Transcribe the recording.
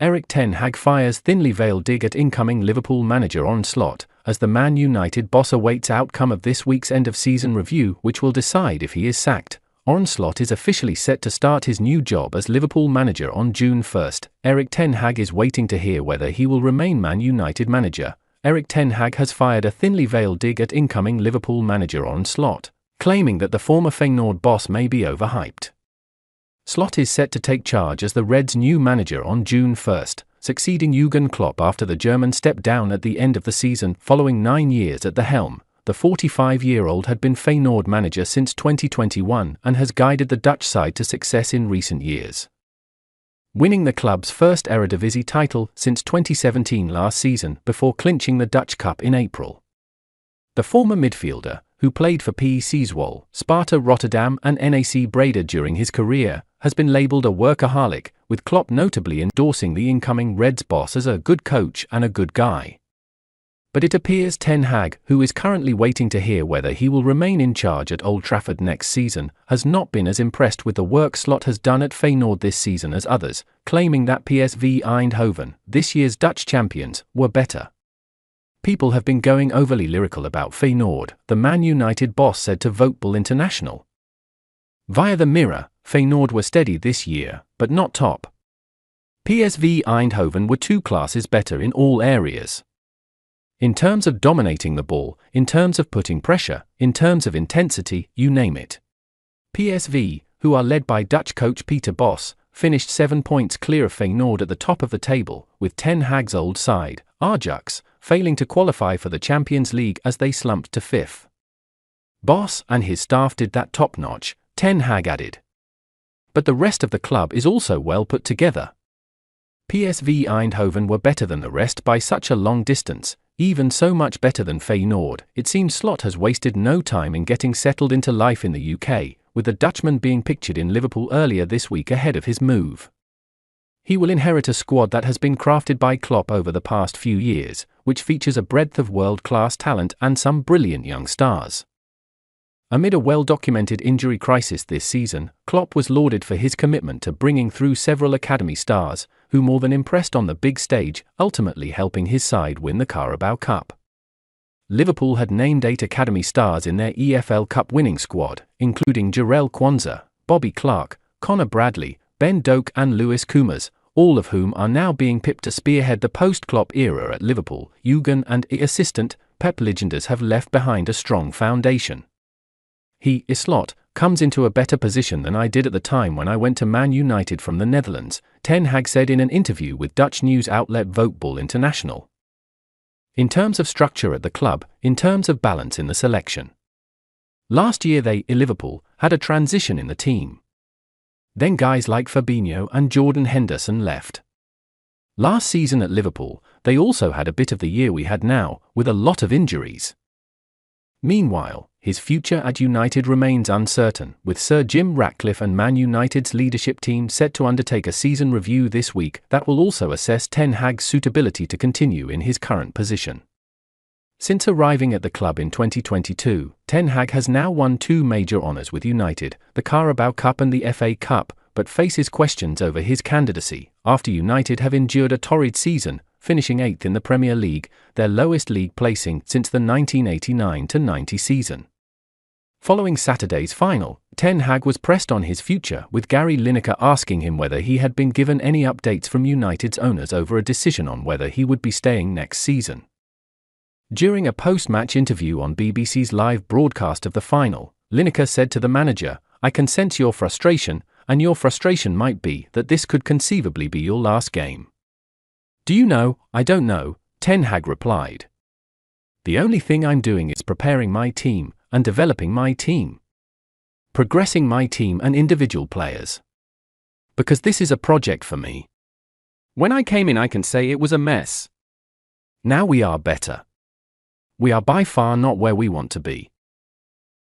Erik Ten Hag fires thinly veiled dig at incoming Liverpool manager Arne Slot, as the Man United boss awaits outcome of this week's end-of-season review which will decide if he is sacked. Arne Slot is officially set to start his new job as Liverpool manager on June 1st. Erik Ten Hag is waiting to hear whether he will remain Man United manager. Erik Ten Hag has fired a thinly veiled dig at incoming Liverpool manager Arne Slot, claiming that the former Feyenoord boss may be overhyped. Slot is set to take charge as the Reds' new manager on June 1st, succeeding Jurgen Klopp after the German stepped down at the end of the season following 9 years at the helm. The 45-year-old had been Feyenoord manager since 2021 and has guided the Dutch side to success in recent years, winning the club's first Eredivisie title since 2017 last season before clinching the Dutch Cup in April. The former midfielder, who played for PEC Zwolle, Sparta Rotterdam and NAC Breda during his career, has been labelled a workaholic, with Klopp notably endorsing the incoming Reds boss as a good coach and a good guy. But it appears Ten Hag, who is currently waiting to hear whether he will remain in charge at Old Trafford next season, has not been as impressed with the work Slot has done at Feyenoord this season as others, claiming that PSV Eindhoven, this year's Dutch champions, were better. People have been going overly lyrical about Feyenoord, the Man United boss said to Liverpool International. Via the Mirror, Feyenoord were steady this year, but not top. PSV Eindhoven were 2 classes better in all areas. In terms of dominating the ball, in terms of putting pressure, in terms of intensity, you name it. PSV, who are led by Dutch coach Peter Bos, finished 7 points clear of Feyenoord at the top of the table, with Ten Hag's old side, Ajax, failing to qualify for the Champions League as they slumped to 5th. Bos and his staff did that top-notch, Ten Hag added. But the rest of the club is also well put together. PSV Eindhoven were better than the rest by such a long distance, even so much better than Feyenoord. It seems Slot has wasted no time in getting settled into life in the UK, with the Dutchman being pictured in Liverpool earlier this week ahead of his move. He will inherit a squad that has been crafted by Klopp over the past few years, which features a breadth of world-class talent and some brilliant young stars. Amid a well-documented injury crisis this season, Klopp was lauded for his commitment to bringing through several academy stars, who more than impressed on the big stage, ultimately helping his side win the Carabao Cup. Liverpool had named 8 academy stars in their EFL Cup winning squad, including Jarell Quansah, Bobby Clark, Connor Bradley, Ben Doak and Lewis Kumas, all of whom are now being pipped to spearhead the post-Klopp era at Liverpool. Jurgen and assistant Pep Lijnders have left behind a strong foundation. He, Slot, comes into a better position than I did at the time when I went to Man United from the Netherlands, Ten Hag said in an interview with Dutch news outlet Liverpool International. In terms of structure at the club, in terms of balance in the selection. Last year Liverpool, had a transition in the team. Then guys like Fabinho and Jordan Henderson left. Last season at Liverpool, they also had a bit of the year we had now, with a lot of injuries. Meanwhile, his future at United remains uncertain, with Sir Jim Ratcliffe and Man United's leadership team set to undertake a season review this week that will also assess Ten Hag's suitability to continue in his current position. Since arriving at the club in 2022, Ten Hag has now won 2 major honours with United, the Carabao Cup and the FA Cup, but faces questions over his candidacy, after United have endured a torrid season, finishing 8th in the Premier League, their lowest league placing since the 1989-90 season. Following Saturday's final, Ten Hag was pressed on his future, with Gary Lineker asking him whether he had been given any updates from United's owners over a decision on whether he would be staying next season. During a post-match interview on BBC's live broadcast of the final, Lineker said to the manager, "I can sense your frustration, and your frustration might be that this could conceivably be your last game." "Do you know, I don't know," Ten Hag replied. "The only thing I'm doing is preparing my team, and developing my team. Progressing my team and individual players. Because this is a project for me. When I came in I can say it was a mess. Now we are better. We are by far not where we want to be.